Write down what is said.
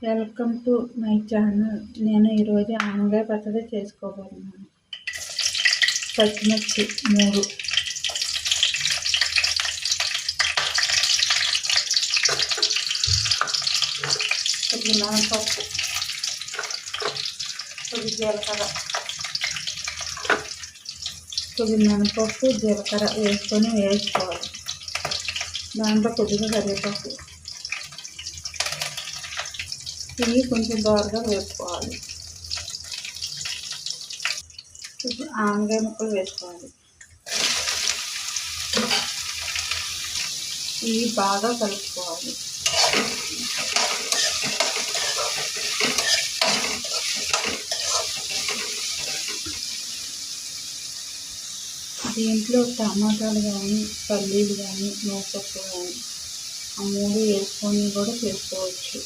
Welcome to my channel. నేను ఈరోజు ఆనగాయ పచ్చడి చేసుకోబోతున్నాను. పచ్చిమిర్చి 3, కొద్ది మినపప్పు, కొద్ది జీలకర్ర, వేసుకోవాలి. దాంట్లో కొద్దిగా కరివేపాకు, ఇవి కొంచెం దోరగా వేసుకోవాలి. ఇప్పుడు ఆనగాయ ముక్కలు వేసుకోవాలి. ఇవి బాగా కలుపుకోవాలి. దీంట్లో టమాటాలు కానీ, పల్లీలు కానీ, మినపప్పు కానీ ఆ 3 వేసుకొని కూడా చేసుకోవచ్చు.